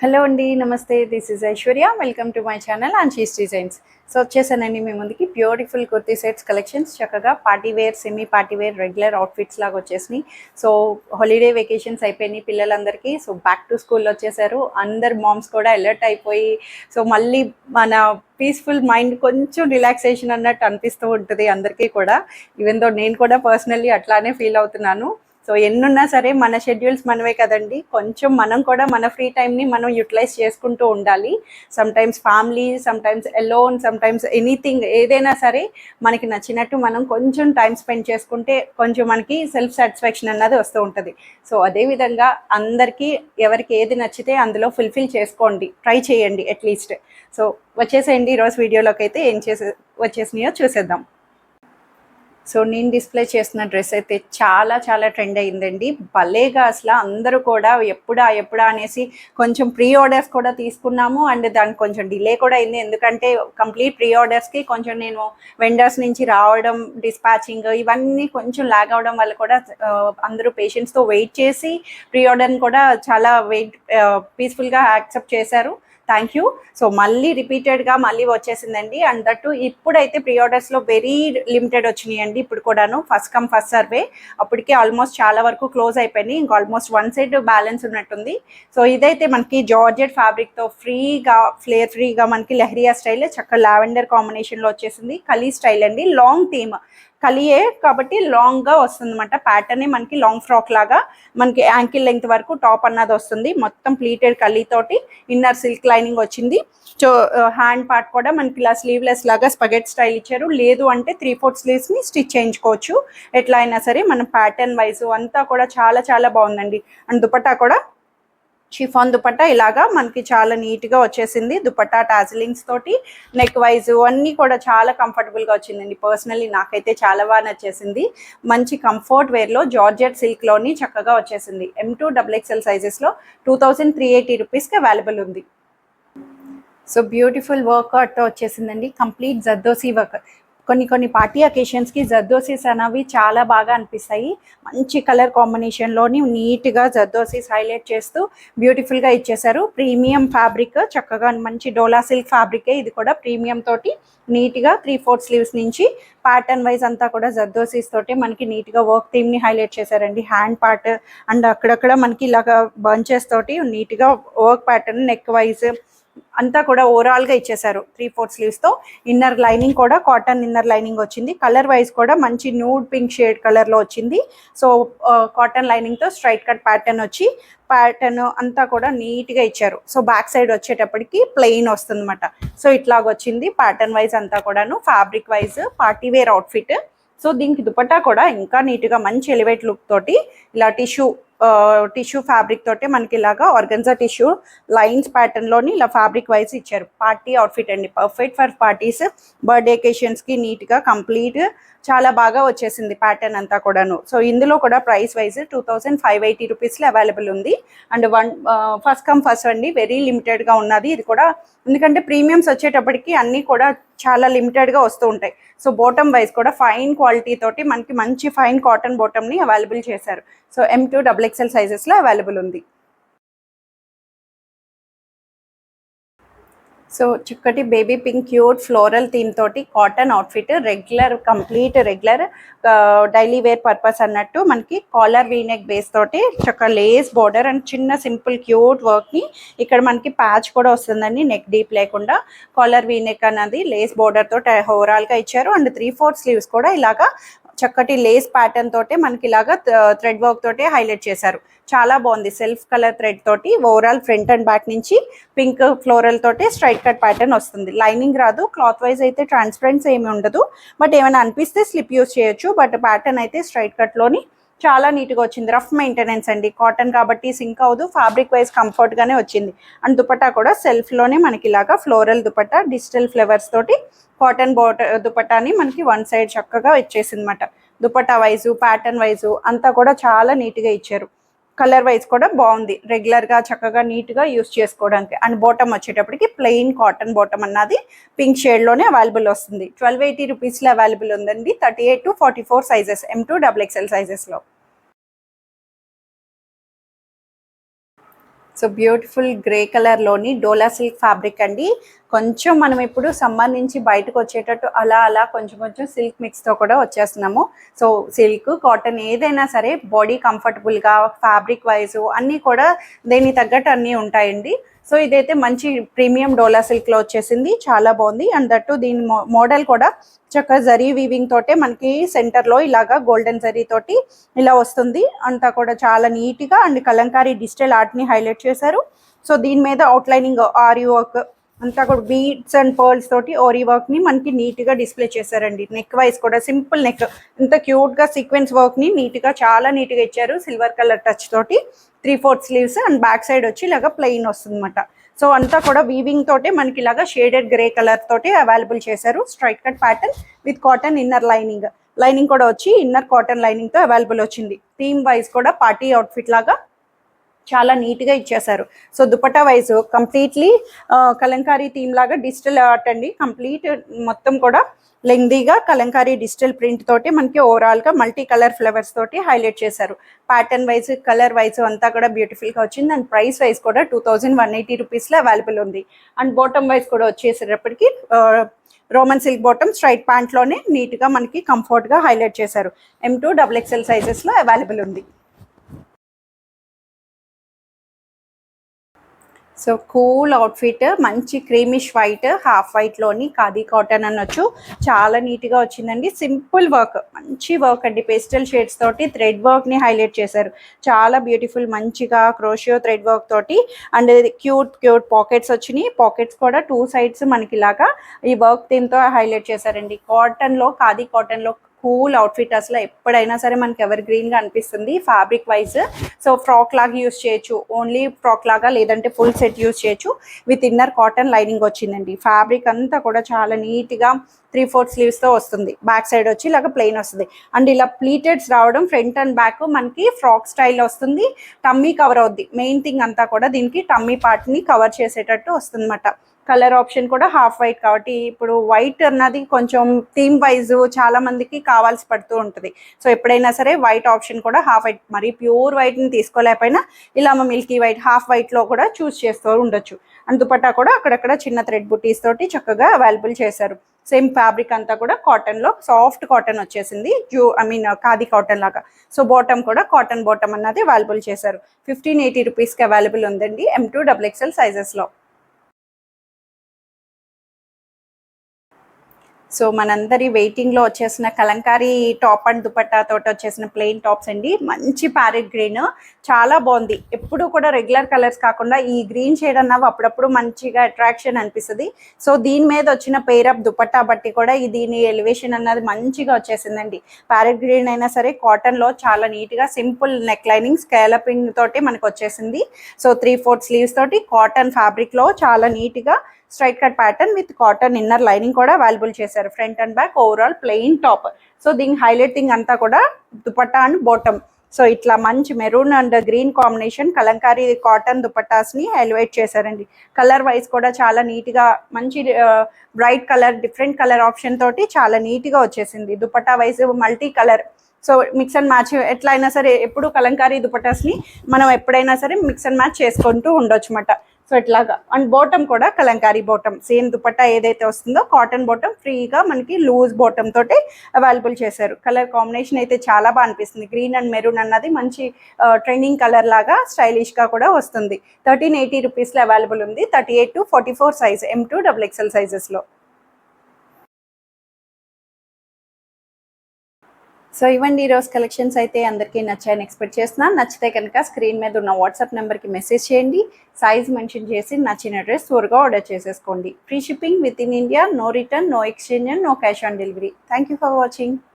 Hello అండి, నమస్తే. This is Aishwarya. Welcome to my channel Anshi's designs. So వచ్చేసానండి మీ ముందుకి బ్యూటిఫుల్ కుర్తీ సెట్స్ కలెక్షన్స్. చక్కగా party wear, semi party wear, regular outfits లాగా వచ్చేసినాయి. సో హాలిడే వెకేషన్స్ అయిపోయినాయి పిల్లలందరికీ. సో బ్యాక్ టు స్కూల్ వచ్చేసారు. అందరు మామ్స్ కూడా అలర్ట్ అయిపోయి సో మళ్ళీ మన పీస్ఫుల్ మైండ్ కొంచెం రిలాక్సేషన్ అన్నట్టు అనిపిస్తూ ఉంటుంది అందరికీ కూడా. ఈవెన్ దో నేను కూడా పర్సనల్లీ అట్లానే ఫీల్ అవుతున్నాను. సో ఎన్నున్నా సరే మన షెడ్యూల్స్ మనమే కదండి. కొంచెం మనం కూడా మన ఫ్రీ టైంని మనం యూటిలైజ్ చేసుకుంటూ ఉండాలి. Sometimes family, sometimes alone, sometimes anything, ఏదైనా సరే మనకి నచ్చినట్టు మనం కొంచెం టైం స్పెండ్ చేసుకుంటే కొంచెం మనకి సెల్ఫ్ సాటిస్ఫాక్షన్ అన్నది వస్తూ ఉంటుంది. సో అదేవిధంగా అందరికీ ఎవరికి ఏది నచ్చితే అందులో ఫుల్ఫిల్ చేసుకోండి, ట్రై చేయండి అట్లీస్ట్. సో వచ్చేసేయండి ఈరోజు వీడియోలోకి అయితే ఏం వచ్చేసినాయో చూసేద్దాం. సో నేను డిస్ప్లే చేసిన డ్రెస్ అయితే చాలా చాలా ట్రెండ్ అయ్యిందండి. భలేగా అసలు అందరూ కూడా ఎప్పుడా అనేసి కొంచెం ప్రీ ఆర్డర్స్ కూడా తీసుకున్నాము. అండ్ దానికి కొంచెం డిలే కూడా అయింది. ఎందుకంటే కంప్లీట్ ప్రీ ఆర్డర్స్కి కొంచెం నేను వెండర్స్ నుంచి రావడం, డిస్పాచింగ్ ఇవన్నీ కొంచెం లాగ్ అవడం వల్ల కూడా అందరూ పేషెంట్స్తో వెయిట్ చేసి ప్రీ ఆర్డర్ని కూడా చాలా పీస్ఫుల్గా యాక్సెప్ట్ చేశారు. Thank you. సో మళ్ళీ రిపీటెడ్గా మళ్ళీ వచ్చేసిందండి. అండ్ దట్టు ఇప్పుడైతే ప్రీ ఆర్డర్స్లో వెరీ లిమిటెడ్ వచ్చినాయండి. ఇప్పుడు కూడాను ఫస్ట్ కమ్ ఫస్ట్ సర్వే, అప్పటికే ఆల్మోస్ట్ చాలా వరకు క్లోజ్ అయిపోయినాయి. ఇంకా ఆల్మోస్ట్ వన్ సైడ్ బ్యాలెన్స్ ఉన్నట్టుంది. సో ఇదైతే మనకి జార్జెట్ ఫ్యాబ్రిక్తో ఫ్లేర్ ఫ్రీగా మనకి లెహరియా స్టైల్, చక్కగా లావెండర్ కాంబినేషన్లో వచ్చేసింది. కలీ స్టైల్ అండి, లాంగ్ థీమ్ కలియే కాబట్టి లాంగ్గా వస్తుంది అనమాట. ప్యాటర్నే మనకి లాంగ్ ఫ్రాక్ లాగా మనకి యాంకిల్ లెంగ్త్ వరకు టాప్ అన్నది వస్తుంది. మొత్తం ప్లీటెడ్ కలీతోటి ఇన్నర్ సిల్క్ లైనింగ్ వచ్చింది. సో హ్యాండ్ పార్ట్ కూడా మనకి ఇలా స్లీవ్లెస్ లాగా స్పగెట్ స్టైల్ ఇచ్చారు. లేదు అంటే 3/4 స్లీవ్స్ని స్టిచ్ చేయించుకోవచ్చు. ఎట్లా అయినా సరే మనం ప్యాటర్న్ వైజ్ అంతా కూడా చాలా చాలా బాగుందండి. అండ్ దుపట్టా కూడా షిఫాన్ దుపట్టా ఇలాగా మనకి చాలా నీట్గా వచ్చేసింది. దుపట్టా టాజిలింగ్స్ తోటి నెక్ వైజ్ అన్నీ కూడా చాలా కంఫర్టబుల్గా వచ్చిందండి. పర్సనల్లీ నాకైతే చాలా బాగా నచ్చేసింది. మంచి కంఫర్ట్ వేర్లో జార్జెట్ సిల్క్లోని చక్కగా వచ్చేసింది. M2 XXL సైజెస్లో 2380 రూపీస్కి అవైలబుల్ ఉంది. సో బ్యూటిఫుల్ వర్క్ అట్లా వచ్చేసిందండి. Complete zardozi work. కొన్ని పార్టీ అకేషన్స్కి జర్దోసీస్ అనేవి చాలా బాగా అనిపిస్తాయి. మంచి కలర్ కాంబినేషన్లోని నీట్గా జర్దోసీస్ హైలైట్ చేస్తూ బ్యూటిఫుల్గా ఇచ్చేసారు. ప్రీమియం ఫ్యాబ్రిక్, చక్కగా మంచి డోలా సిల్క్ ఫ్యాబ్రికే ఇది కూడా. ప్రీమియం తోటి నీట్గా 3/4 స్లీవ్స్ నుంచి ప్యాటర్న్ వైజ్ అంతా కూడా జర్దోసీస్ తోటి మనకి నీట్గా వర్క్ థీమ్ని హైలైట్ చేశారండి. హ్యాండ్ పార్ట్ అండ్ అక్కడక్కడ మనకి ఇలాగ బంచెస్ తోటి నీట్గా వర్క్ ప్యాటర్న్, నెక్ వైజ్ అంతా కూడా ఓవరాల్గా ఇచ్చేసారు. 3/4 స్లీవ్స్తో. ఇన్నర్ లైనింగ్ కూడా కాటన్ ఇన్నర్ లైనింగ్ వచ్చింది. కలర్ వైజ్ కూడా మంచి న్యూడ్ పింక్ షేడ్ కలర్లో వచ్చింది. సో కాటన్ లైనింగ్తో స్ట్రైట్ కట్ ప్యాటర్న్ వచ్చి ప్యాటర్న్ అంతా కూడా నీట్గా ఇచ్చారు. సో బ్యాక్ సైడ్ వచ్చేటప్పటికి ప్లెయిన్ వస్తుంది అనమాట. సో ఇట్లాగొచ్చింది ప్యాటర్న్ వైజ్ అంతా కూడాను. Fabric wise party wear outfit. So దీనికి దుపట్టా కూడా ఇంకా నీట్గా మంచి ఎలివేట్ లుక్ తోటి ఇలా టిష్యూ ఫ్యాబ్రిక్ తోటి మనకి ఇలాగా ఆర్గన్జా టిష్యూ లైన్స్ ప్యాటర్న్లోని ఇలా ఫ్యాబ్రిక్ వైజ్ ఇచ్చారు. పార్టీ అవుట్ఫిట్ అండి, పర్ఫెక్ట్ ఫర్ పార్టీస్, బర్త్డే అకేషన్స్కి నీట్గా కంప్లీట్ చాలా బాగా వచ్చేసింది ప్యాటర్న్ అంతా కూడాను. సో ఇందులో కూడా ప్రైస్ వైజ్ 2580 రూపీస్లో అవైలబుల్ ఉంది. అండ్ ఫస్ట్ కమ్ ఫస్ట్ అండి, వెరీ లిమిటెడ్గా ఉన్నది ఇది కూడా. ఎందుకంటే ప్రీమియమ్స్ వచ్చేటప్పటికి అన్నీ కూడా చాలా లిమిటెడ్గా వస్తూ ఉంటాయి. సో బాటమ్ వైజ్ కూడా ఫైన్ క్వాలిటీ తోటి మనకి మంచి ఫైన్ కాటన్ బాటమ్ని అవైలబుల్ చేశారు. సో M2 XXL సైజెస్లో అవైలబుల్ ఉంది. సో చక్కటి baby pink cute floral theme తోటి cotton outfit, complete regular daily wear purpose అన్నట్టు మనకి కాలర్ వీనెక్ బేస్ తోటి చక్కగా లేస్ బోర్డర్ అండ్ చిన్న సింపుల్ క్యూట్ వర్క్ని ఇక్కడ మనకి ప్యాచ్ కూడా వస్తుందండి. నెక్ డీప్ లేకుండా కాలర్ వీనెక్ అన్నది లేస్ బోర్డర్ తోటి ఓవరాల్గా ఇచ్చారు. అండ్ 3/4 స్లీవ్స్ కూడా ఇలాగా చక్కటి లేస్ ప్యాటర్న్ తోటే మనకి ఇలాగా థ్రెడ్ వర్క్ తోటే హైలైట్ చేశారు. చాలా బాగుంది. సెల్ఫ్ కలర్ థ్రెడ్ తోటి ఓవరాల్ ఫ్రంట్ అండ్ బ్యాక్ నుంచి పింక్ ఫ్లోరల్ తోటి స్ట్రైట్ కట్ ప్యాటర్న్ వస్తుంది. లైనింగ్ రాదు. క్లాత్ వైజ్ అయితే ట్రాన్స్పరెన్స్ ఏమి ఉండదు. బట్ ఏమైనా అనిపిస్తే స్లిప్ యూస్ చేయొచ్చు. బట్ ప్యాటర్న్ అయితే స్ట్రైట్ కట్లోని చాలా నీట్గా వచ్చింది. రఫ్ మెయింటెనెన్స్ అండి, కాటన్ కాబట్టి సింక్ అవ్వదు. ఫ్యాబ్రిక్ వైజ్ కంఫర్ట్గానే వచ్చింది. అండ్ దుపట్టా కూడా సెల్ఫ్లోనే మనకి ఇలాగా ఫ్లోరల్ దుపట్టా డిజిటల్ ఫ్లేవర్స్ తోటి కాటన్ దుపట్టాని మనకి వన్ సైడ్ చక్కగా ఇచ్చేసింది అనమాట. దుపట్టా వైజు ప్యాటర్న్ వైజు అంతా కూడా చాలా నీట్గా ఇచ్చారు. కలర్ వైజ్ కూడా బాగుంది. రెగ్యులర్గా చక్కగా నీట్గా యూస్ చేసుకోవడానికి. అండ్ బాటమ్ వచ్చేటప్పటికి ప్లెయిన్ కాటన్ బాటమ్ అన్నది పింక్ షేడ్లోనే అవైలబుల్ వస్తుంది. 1280 రూపీస్లో అవైలబుల్ ఉందండి. 38 to 44 సైజెస్, M2 XXL సైజెస్లో. సో బ్యూటిఫుల్ గ్రే కలర్లోని డోలా సిల్క్ ఫ్యాబ్రిక్ అండి. కొంచెం మనం ఇప్పుడు సమ్మర్ నుంచి బయటకు వచ్చేటట్టు అలా అలా కొంచెం కొంచెం సిల్క్ మిక్స్తో కూడా వచ్చేస్తున్నాము. సో సిల్క్ కాటన్ ఏదైనా సరే బాడీ కంఫర్టబుల్గా ఫ్యాబ్రిక్ వైజ్ అన్నీ కూడా దేనికి తగ్గట్టు అన్నీ ఉంటాయండి. సో ఇదైతే మంచి ప్రీమియం డోలా సిల్క్లో వచ్చేసింది, చాలా బాగుంది. అండ్ దట్టు దీని మోడల్ కూడా చక్కగా జరీ వీవింగ్ తోటే మనకి సెంటర్లో ఇలాగా గోల్డెన్ జరీ తోటి ఇలా వస్తుంది. అంతా కూడా చాలా నీట్గా అండ్ కలంకారీ డిజిటల్ ఆర్ట్ని హైలైట్ చేశారు. సో దీని మీద అవుట్లైనింగ్ ఆరి వర్క్ అంతా కూడా బీడ్స్ అండ్ పర్ల్స్ తోటి ఓరీ వర్క్ని మనకి నీట్గా డిస్ప్లే చేశారండి. నెక్ వైజ్ కూడా సింపుల్ నెక్, ఇంత క్యూట్గా సీక్వెన్స్ వర్క్ని నీట్గా చాలా నీట్గా ఇచ్చారు. సిల్వర్ కలర్ టచ్ తోటి 3/4 స్లీవ్స్ అండ్ బ్యాక్ సైడ్ వచ్చి ఇలాగా ప్లెయిన్ వస్తుంది అనమాట. సో అంతా కూడా వీవింగ్ తోటే మనకి ఇలాగా షేడెడ్ గ్రే కలర్ తోటి అవైలబుల్ చేశారు. Straight cut pattern with cotton inner lining కూడా వచ్చి ఇన్నర్ కాటన్ లైనింగ్తో అవైలబుల్ వచ్చింది. థీమ్ వైజ్ కూడా పార్టీ అవుట్ఫిట్ లాగా చాలా నీట్గా ఇచ్చేసారు. So dupatta wise completely Kalamkari theme లాగా డిజిటల్ ఆర్ట్ అండి. కంప్లీట్ మొత్తం కూడా లెంగ్దీగా కలంకారీ డిజిటల్ ప్రింట్ తోటి మనకి ఓవరాల్గా మల్టీ కలర్ ఫ్లవర్స్ తోటి హైలైట్ చేశారు. ప్యాటర్న్ వైజ్ కలర్ వైజ్ అంతా కూడా బ్యూటిఫుల్గా వచ్చింది. అండ్ ప్రైస్ వైజ్ కూడా 2180 రూపీస్లో అవైలబుల్ ఉంది. అండ్ బాటమ్ వైజ్ కూడా వచ్చేసేటప్పటికి రోమన్ సిల్క్ బాటమ్ స్ట్రైట్ ప్యాంట్లోనే నీట్గా మనకి కంఫర్ట్గా హైలైట్ చేశారు. M2 XXL సైజెస్లో అవైలబుల్ ఉంది. సో కూల్ అవుట్ఫిట్, మంచి క్రీమిష్ వైట్, హాఫ్ వైట్లోని ఖాదీ కాటన్ అనొచ్చు. చాలా నీట్గా వచ్చిందండి. సింపుల్ వర్క్, మంచి వర్క్ అండి. పేస్టల్ షేడ్స్ తోటి థ్రెడ్ వర్క్ని హైలైట్ చేశారు. చాలా బ్యూటిఫుల్ మంచిగా క్రోషియో థ్రెడ్ వర్క్ తోటి అండ్ క్యూట్ పాకెట్స్ వచ్చినాయి. పాకెట్స్ కూడా 2 సైడ్స్ మనకి ఇలాగా ఈ వర్క్ థీమ్తో హైలైట్ చేశారండి. కాటన్లో, ఖాదీ కాటన్లో కూల్ అవుట్ఫిట్ అసలు ఎప్పుడైనా సరే మనకి ఎవర్ గ్రీన్గా అనిపిస్తుంది ఫ్యాబ్రిక్ వైజ్. సో ఫ్రాక్ లాగా యూస్ చేయొచ్చు, ఓన్లీ ఫ్రాక్ లాగా, లేదంటే ఫుల్ సెట్ యూస్ చేయొచ్చు. విత్ ఇన్నర్ కాటన్ లైనింగ్ వచ్చిందండి. ఫ్యాబ్రిక్ అంతా కూడా చాలా నీట్గా 3/4 స్లీవ్స్తో వస్తుంది. బ్యాక్ సైడ్ వచ్చి ఇలాగ ప్లెయిన్ వస్తుంది. అండ్ ఇలా ప్లీటెడ్స్ రావడం ఫ్రంట్ అండ్ బ్యాక్ మనకి ఫ్రాక్ స్టైల్ వస్తుంది. టమ్మీ కవర్ అవుద్ది. మెయిన్ థింగ్ అంతా కూడా దీనికి టమ్మీ పార్ట్ని కవర్ చేసేటట్టు వస్తుంది అన్నమాట. కలర్ ఆప్షన్ కూడా హాఫ్ వైట్ కాబట్టి ఇప్పుడు వైట్ అన్నది కొంచెం థీమ్ వైజ్ చాలా మందికి కావాల్సి పడుతూ ఉంటుంది. సో ఎప్పుడైనా సరే వైట్ ఆప్షన్ కూడా హాఫ్ వైట్, మరి ప్యూర్ వైట్ని తీసుకోలేకపోయినా ఇలా మిల్కీ వైట్, హాఫ్ వైట్లో కూడా చూస్ చేస్తూ ఉండొచ్చు. అండ్ దుపట్టా కూడా అక్కడక్కడ చిన్న థ్రెడ్ బుటీస్ తోటి చక్కగా అవైలబుల్ చేశారు. సేమ్ ఫ్యాబ్రిక్ అంతా కూడా కాటన్లో సాఫ్ట్ కాటన్ వచ్చేసింది, ఖాదీ కాటన్ లాగా. సో బాటమ్ కూడా కాటన్ బాటమ్ అన్నది అవైలబుల్ చేశారు. 1580 రూపీస్కి అవైలబుల్ ఉందండి M2 XXL సైజెస్లో. సో మనందరి వెయిటింగ్లో వచ్చేసిన కలంకారీ టాప్ అండ్ దుపట్టా తోటి వచ్చేసిన ప్లెయిన్ టాప్స్ అండి. మంచి ప్యారెట్ గ్రీన్, చాలా బాగుంది. ఎప్పుడు కూడా రెగ్యులర్ కలర్స్ కాకుండా ఈ గ్రీన్ షేడ్ అన్నవి అప్పుడప్పుడు మంచిగా అట్రాక్షన్ అనిపిస్తుంది. సో దీని మీద వచ్చిన పేరప్ దుపట్టా బట్టి కూడా దీని ఎలివేషన్ అన్నది మంచిగా వచ్చేసిందండి. ప్యారెట్ గ్రీన్ అయినా సరే కాటన్లో చాలా నీట్గా సింపుల్ నెక్ లైనింగ్ స్కాలపింగ్ తోటి మనకు వచ్చేసింది. సో 3/4 స్లీవ్స్ తోటి కాటన్ ఫ్యాబ్రిక్లో చాలా నీట్గా straight cut pattern with cotton inner lining కూడా అవైలబుల్ చేశారు. Front and back overall plain top. So దీని హైలైటింగ్ అంతా కూడా దుపట్టా అండ్ బాటమ్. సో ఇట్లా మంచి maroon and green combination kalamkari cotton దుపట్టాస్ని హైలైట్ చేశారండి. కలర్ వైజ్ కూడా చాలా నీట్గా మంచి bright colour, different colour option తోటి చాలా నీట్గా వచ్చేసింది. Dupatta wise multi colour. So mix and match ఎట్లా అయినా సరే ఎప్పుడు కలంకారీ దుపట్టాస్ని మనం ఎప్పుడైనా సరే మిక్స్ అండ్ మ్యాచ్ చేసుకుంటూ ఉండొచ్చు అన్నమాట. సో ఇట్లాగా. అండ్ బాటమ్ కూడా కలంకారీ బాటమ్, సేమ్ దుపట్టా ఏదైతే వస్తుందో కాటన్ బాటమ్ ఫ్రీగా మనకి లూజ్ బాటమ్ తోటి అవైలబుల్ చేశారు. కలర్ కాంబినేషన్ అయితే చాలా బాగా అనిపిస్తుంది. గ్రీన్ అండ్ మెరూన్ అన్నది మంచి ట్రెండింగ్ కలర్ లాగా స్టైలిష్గా కూడా వస్తుంది. 1380 రూపీస్లో అవైలబుల్ ఉంది. 38 to 44 సైజ్ M2 XXL సైజెస్లో. సో ఇవ్వండి ఈరోజు కలెక్షన్స్ అయితే అందరికీ నచ్చాయని ఎక్స్పెక్ట్ చేస్తున్నాను. నచ్చితే కనుక స్క్రీన్ మీద ఉన్న వాట్సాప్ నెంబర్కి మెసేజ్ చేయండి. సైజ్ మెన్షన్ చేసి నచ్చిన డ్రెస్ త్వరగా ఆర్డర్ చేసేసుకోండి. Free shipping within India, no return, no exchange and no cash on delivery. Thank you for watching.